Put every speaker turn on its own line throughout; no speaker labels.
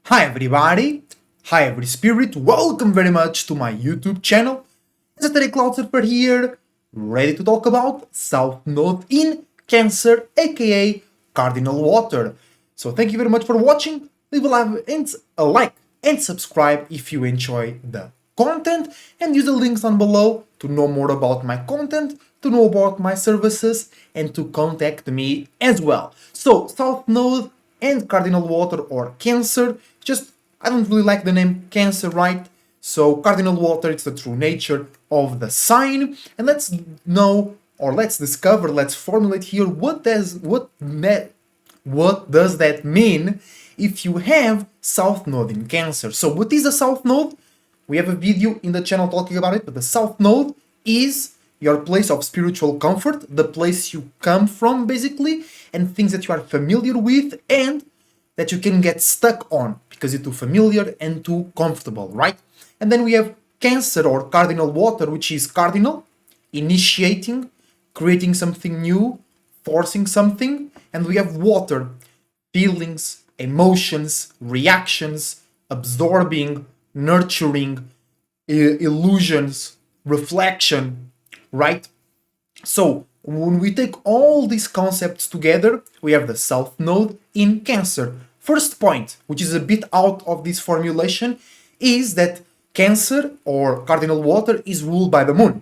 Hi everybody, hi every spirit, welcome very much to my YouTube channel. It's Cloud Surfer here, ready to talk about South Node in Cancer, aka Cardinal Water. So thank you very much for watching, leave a like and subscribe if you enjoy the content, and use the links down below to know more about my content, to know about my services, and to contact me as well. So South Node and Cardinal Water or Cancer, just I don't really like the name Cancer, right? So Cardinal Water, it's the true nature of the sign, and let's know or let's discover, let's formulate here what does that mean if you have South Node in Cancer. So what is a South Node? We have a video in the channel talking about it, but the South Node is your place of spiritual comfort, the place you come from basically, and things that you are familiar with and that you can get stuck on because you're too familiar and too comfortable, right? And then we have Cancer or Cardinal Water, which is cardinal, initiating, creating something new, forcing something, and we have water, feelings, emotions, reactions, absorbing, nurturing, illusions, reflection, right? So when we take all these concepts together, we have the South Node in Cancer. First point, which is a bit out of this formulation, is that Cancer or Cardinal Water is ruled by the moon.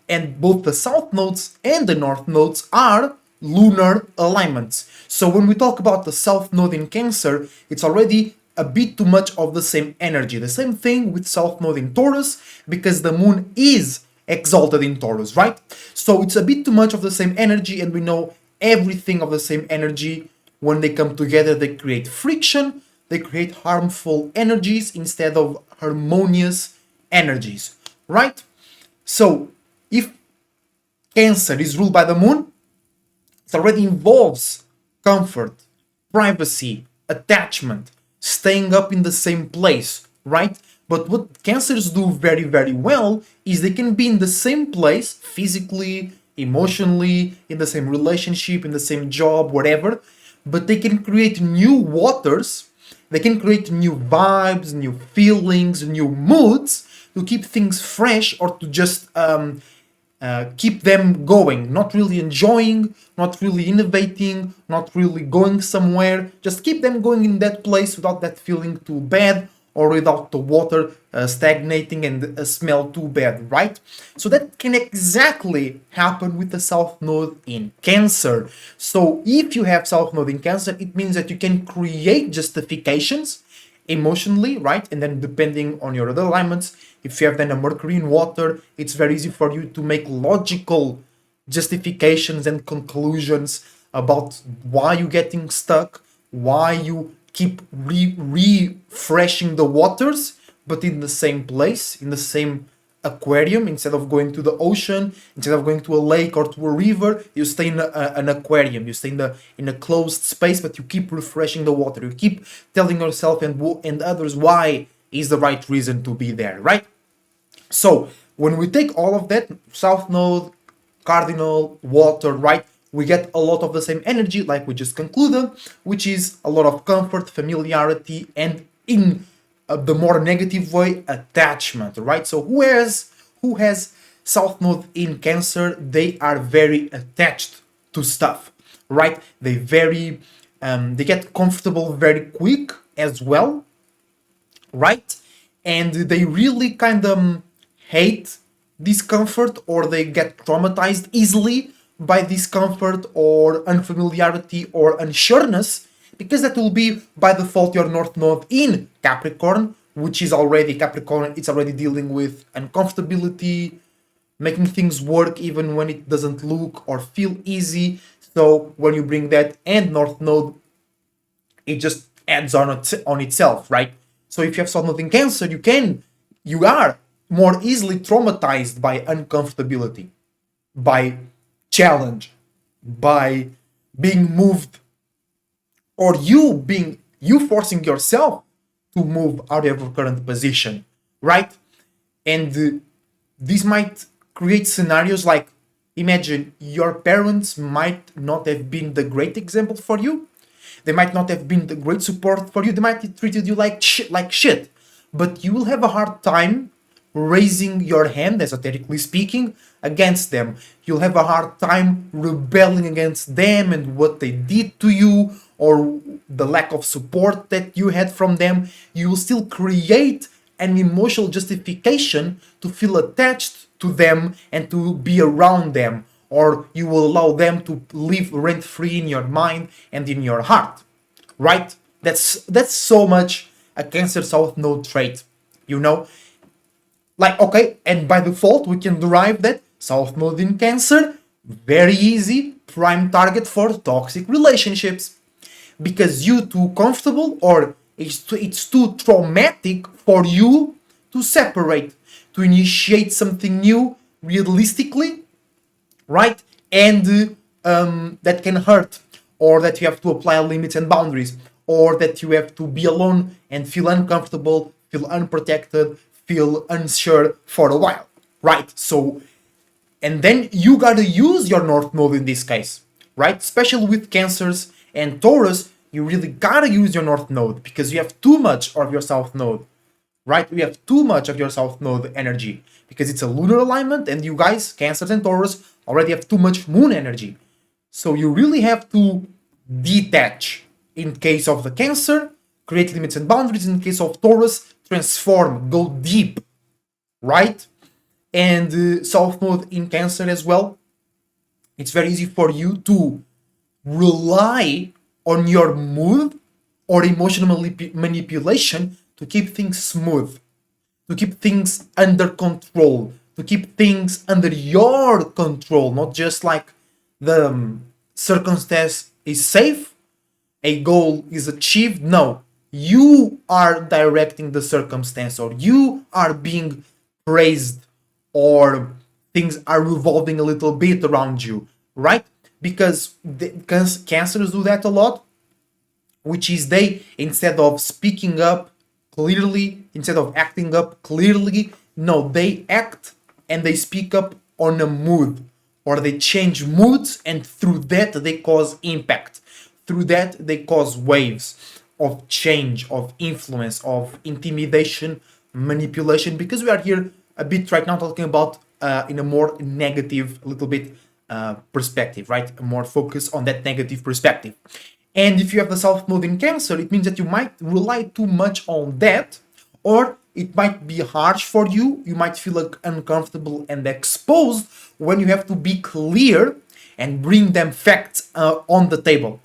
And both the South Nodes and the North Nodes are lunar alignments. So when we talk about the South Node in Cancer, it's already a bit too much of the same energy. The same thing with South Node in Taurus, because the moon is exalted in Taurus, right? So it's a bit too much of the same energy, and we know everything of the same energy, when they come together, they create friction, they create harmful energies instead of harmonious energies, right? So if Cancer is ruled by the moon, it already involves comfort, privacy, attachment, staying up in the same place, right? But what Cancers do very, very well is they can be in the same place, physically, emotionally, in the same relationship, in the same job, whatever, but they can create new waters, they can create new vibes, new feelings, new moods to keep things fresh or to just keep them going, not really enjoying, not really innovating, not really going somewhere. Just keep them going in that place without that feeling too bad or without the water stagnating and smell too bad, right? So that can exactly happen with the South Node in Cancer. So if you have South Node in Cancer, it means that you can create justifications emotionally, right? And then depending on your other alignments, if you have then a Mercury in Water, it's very easy for you to make logical justifications and conclusions about why you're getting stuck, why you keep refreshing the waters, but in the same place, in the same aquarium. Instead of going to the ocean, instead of going to a lake or to a river, you stay in an aquarium, you stay in a closed space, but you keep refreshing the water, you keep telling yourself and others why is the right reason to be there, right? So when we take all of that, South Node, Cardinal, Water, right, we get a lot of the same energy like we just concluded, which is a lot of comfort, familiarity, and in the more negative way, attachment, right? So who has South Node in Cancer, they are very attached to stuff, right? They get comfortable very quick as well, right? And they really kind of hate discomfort, or they get traumatized easily by discomfort or unfamiliarity or unsureness, because that will be by default your North Node in Capricorn, which is already Capricorn, it's already dealing with uncomfortability, making things work even when it doesn't look or feel easy. So when you bring that and North Node, it just adds on itself, right? So if you have South Node in Cancer, you are more easily traumatized by uncomfortability, by challenge, by being moved, or you forcing yourself to move out of your current position, right? And this might create scenarios like, imagine your parents might not have been the great example for you. They might not have been the great support for you. They might have treated you like shit. But you will have a hard time raising your hand, esoterically speaking, against them. You'll have a hard time rebelling against them and what they did to you, or the lack of support that you had from them. You will still create an emotional justification to feel attached to them and to be around them, or you will allow them to live rent-free in your mind and in your heart, right? That's so much a Cancer South Node trait, you know? Like, okay, and by default, we can derive that South Node in Cancer, very easy, prime target for toxic relationships. Because you're too comfortable, or it's too traumatic for you to separate, to initiate something new realistically, right? And that can hurt, or that you have to apply limits and boundaries, or that you have to be alone and feel uncomfortable, feel unprotected, feel unsure for a while, right? So, and then you gotta use your North Node in this case, right? Especially with Cancers and Taurus, you really gotta use your North Node because you have too much of your South Node, right? We have too much of your South Node energy because it's a lunar alignment, and you guys, Cancers and Taurus, already have too much moon energy. So you really have to detach in case of the Cancer, create limits and boundaries. In case of Taurus, transform, go deep, right? And South Node in Cancer as well, it's very easy for you to rely on your mood or emotional manipulation to keep things smooth, to keep things under control, to keep things under your control, not just like the circumstance is safe, a goal is achieved. No, you are directing the circumstance, or you are being praised, or things are revolving a little bit around you, right? Because Cancers do that a lot, which is they, instead of speaking up clearly, instead of acting up clearly, no, they act and they speak up on a mood, or they change moods, and through that they cause impact. Through that they cause waves of change, of influence, of intimidation, manipulation, because we are here a bit right now talking about in a more negative, a little bit perspective, right? A more focus on that negative perspective. And if you have the South Node in Cancer, it means that you might rely too much on that, or it might be harsh for you. You might feel like uncomfortable and exposed when you have to be clear and bring them facts on the table,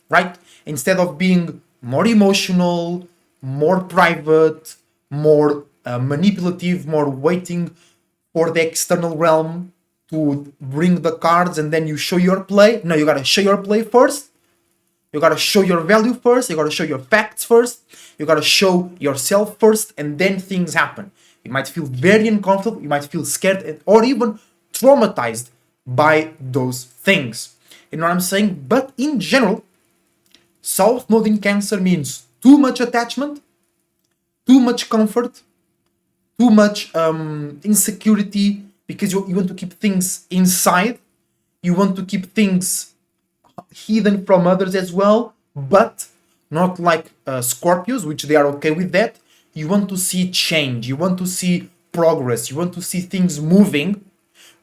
right? Instead of being more emotional, more private, more manipulative, more waiting for the external realm to bring the cards and then you show your play. No, you gotta show your play first. You gotta show your value first. You gotta show your facts first. You gotta show yourself first, and then things happen. You might feel very uncomfortable. You might feel scared or even traumatized by those things. You know what I'm saying? But in general, South Node in Cancer means too much attachment, too much comfort, too much insecurity, because you want to keep things inside. You want to keep things hidden from others as well, but not like Scorpios, which they are okay with that. You want to see change, you want to see progress, you want to see things moving,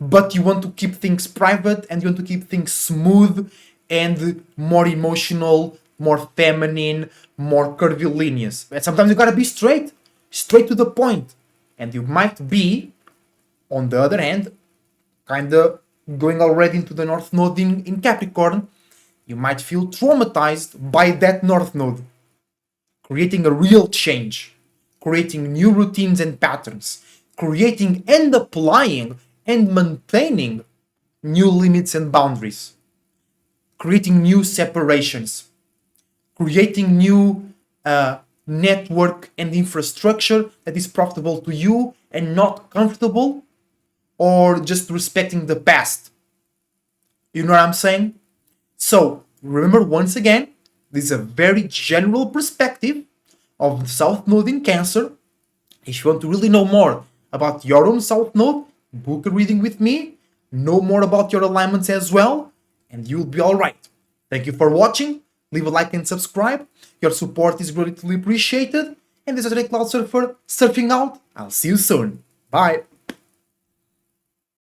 but you want to keep things private, and you want to keep things smooth and more emotional, more feminine, more curvilineous. But sometimes you gotta be straight to the point. And you might be, on the other hand, kinda going already into the North Node in Capricorn. You might feel traumatized by that North Node, creating a real change, creating new routines and patterns, creating and applying and maintaining new limits and boundaries, creating new separations, creating new network and infrastructure that is profitable to you and not comfortable or just respecting the past. You know what I'm saying? So remember, once again, this is a very general perspective of the South Node in Cancer. If you want to really know more about your own South Node, book a reading with me, know more about your alignments as well, and you'll be alright. Thank you for watching. leave a like and subscribe. Your support is greatly appreciated. And this is a Cloud Surfer surfing out. I'll see you soon. Bye.